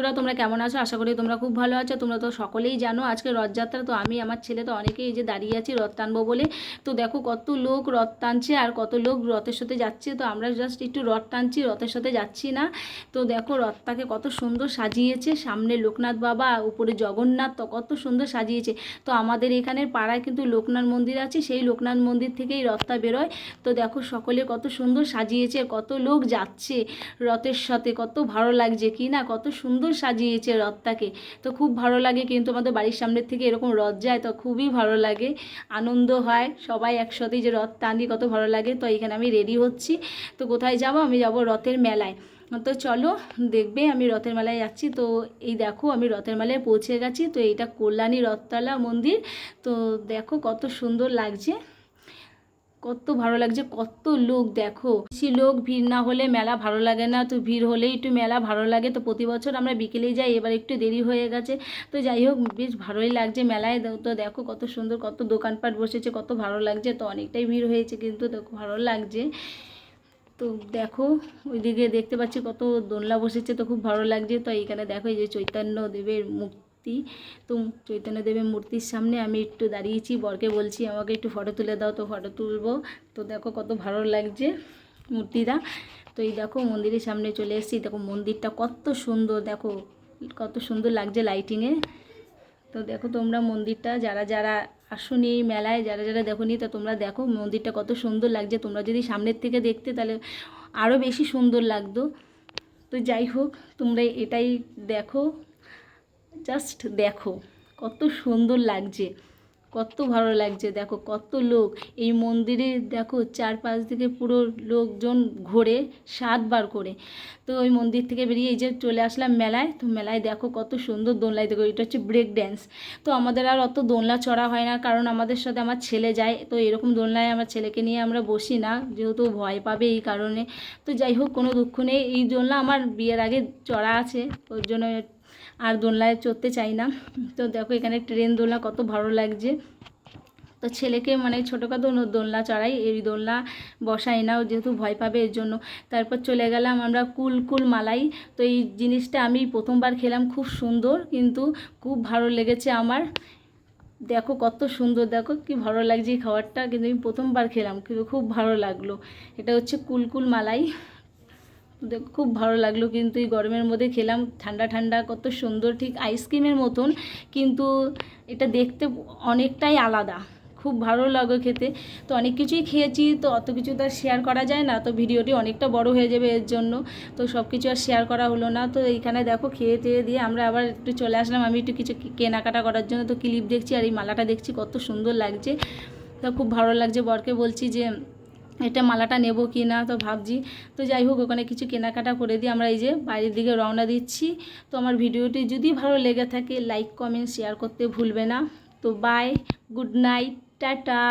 বন্ধুরা তোমরা কেমন আছো? আশা করি তোমরা খুব ভালো আছো। তোমরা তো সকলেই জানো আজকে রথযাত্রা, তো আমি আমার ছেলে তো অনেকেই এই যে দাঁড়িয়ে আছি রথ টানবো বলে। তো দেখো কত লোক রথ টানছে আর কত লোক রথের সাথে যাচ্ছে। তো আমরা জাস্ট একটু রথ টানছি, রথের সাথে যাচ্ছি না। তো দেখো রথটাকে কত সুন্দর সাজিয়েছে, সামনে লোকনাথ বাবা, উপরে জগন্নাথ, তো কত সুন্দর সাজিয়েছে। তো আমাদের এখানের পাড়ায় কিন্তু লোকনাথ মন্দির আছে, সেই লোকনাথ মন্দির থেকেই রথটা বেরোয়। তো দেখো সকলে কত সুন্দর সাজিয়েছে, কত লোক যাচ্ছে রথের সাথে, কত ভালো লাগছে কি না, কত সুন্দর সাজিয়েছে রথটাকে। তো খুব ভালো লাগে, কিন্তু আমাদের বাড়ির সামনের থেকে এরকম রথ যায় তো খুবই ভালো লাগে, আনন্দ হয় সবাই একসাথেই যে রথ টানি, কত ভালো লাগে। তো এখানে আমি রেডি হচ্ছি। তো কোথায় যাব? আমি যাব রথের মেলায়। তো চলো দেখবে আমি রথের মেলায় যাচ্ছি। তো এই দেখো আমি রথের মেলায় পৌঁছে গেছি। তো এইটা কল্যাণী রথতলা মন্দির। তো দেখো কত সুন্দর লাগছে, কত ভালো লাগছে, কত লোক দেখো। বেশি লোক ভিড় না হলে মেলা ভালো লাগে না, তো ভিড় হলেই একটু মেলা ভালো লাগে। তো প্রতি বছর আমরা বিকেলেই যাই, এবার একটু দেরি হয়ে গেছে। তো যাই হোক বেশ ভালোই লাগছে মেলায়। তো দেখো কত সুন্দর, কত দোকানপাট বসেছে, কত ভালো লাগছে। তো অনেকটাই ভিড় হয়েছে কিন্তু দেখো ভালো লাগছে। তো দেখো ওইদিকে দেখতে পাচ্ছি কত দোলনা বসেছে, তো খুব ভালো লাগছে। তো এইখানে দেখো এই যে চৈতন্যদেবের মূর্তি। তো চৈতন্যদেবের মূর্তির সামনে আমি একটু দাঁড়িয়েছি, বরকে বলছি আমাকে একটু ফটো তুলে দাও, তো ফটো তুলবো। তো দেখো কত ভালো লাগছে মূর্তিটা। তো এই দেখো মন্দিরের সামনে চলে এসেছি। দেখো মন্দিরটা কত সুন্দর, দেখো কত সুন্দর লাগছে লাইটিংয়ে। তো দেখো তোমরা মন্দিরটা যারা যারা আসোনি এই মেলায়, যারা যারা দেখোনি, তা তোমরা দেখো মন্দিরটা কত সুন্দর লাগছে। তোমরা যদি সামনের থেকে দেখতে তাহলে আরও বেশি সুন্দর লাগতো। তো যাই হোক তোমরা এটাই দেখো, জাস্ট দেখো কত সুন্দর লাগছে, কত ভালো লাগছে। দেখো কত লোক এই মন্দিরে, দেখো চারপাশ দিকে পুরো লোকজন ঘোরে 7বার করে। তো ওই মন্দির থেকে বেরিয়ে এই যে চলে আসলাম মেলায়। তো মেলায় দেখো কত সুন্দর দোলনায়, দেখো এটা হচ্ছে ব্রেক ড্যান্স। তো আমাদের আর অত দোলনা চড়া হয় না, কারণ আমাদের সাথে আমার ছেলে যায়। তো এরকম দোলনায় আমার ছেলেকে নিয়ে আমরা বসি না, যেহেতু ভয় পাবে এই কারণে। তো যাই হোক কোনো দুঃখ নেই, এই দোলনা আমার বিয়ের আগে চড়া আছে, ওর জন্য আর দোলনায় চড়তে চাই না। তো দেখো এখানে ট্রেন দোলনা, কত ভালো লাগছে। তো ছেলেকে মানে ছোটোখাটো দোলনা চড়াই, এই দোলনা বসাই না, যেহেতু ভয় পাবে এর জন্য। তারপর চলে গেলাম আমরা কুলকুল মালাই। তো এই জিনিসটা আমি প্রথমবার খেলাম, খুব সুন্দর, কিন্তু খুব ভালো লেগেছে আমার। দেখো কত সুন্দর, দেখো কি ভালো লাগছে এই খাবারটা, কিন্তু আমি প্রথমবার খেলাম, কিন্তু খুব ভালো লাগলো। এটা হচ্ছে কুলকুল মালাই। দেখো খুব ভালো লাগলো, কিন্তু এই গরমের মধ্যে খেলাম, ঠান্ডা ঠান্ডা কত সুন্দর, ঠিক আইসক্রিমের মতন, কিন্তু এটা দেখতে অনেকটাই আলাদা, খুব ভালো লাগে খেতে। তো অনেক কিছুই খেয়েছি, তো অত কিছু তো আর শেয়ার করা যায় না, তো ভিডিওটি অনেকটা বড় হয়ে যাবে এর জন্য। তো সব কিছু আর শেয়ার করা হলো না। তো এইখানে দেখো খেয়ে টেয়ে দিয়ে আমরা আবার একটু চলে আসলাম, আমি একটু কিছু কেনাকাটা করার জন্য। তো ক্লিপ দেখছি আর এই মালাটা দেখছি, কত সুন্দর লাগছে। তো খুব ভালো লাগছে, বরকে বলছি যে এটা মালাটা নেব কি না, তো ভাবছি। তো যাই হোক ওখানে কিছু কেনাকাটা করে দিয়ে আমরা এই যে বাইরের দিকে রওনা দিচ্ছি। তো আমার ভিডিওটি যদি ভালো লেগে থাকে লাইক কমেন্ট শেয়ার করতে ভুলবে না। তো বাই, গুড নাইট, টাটা।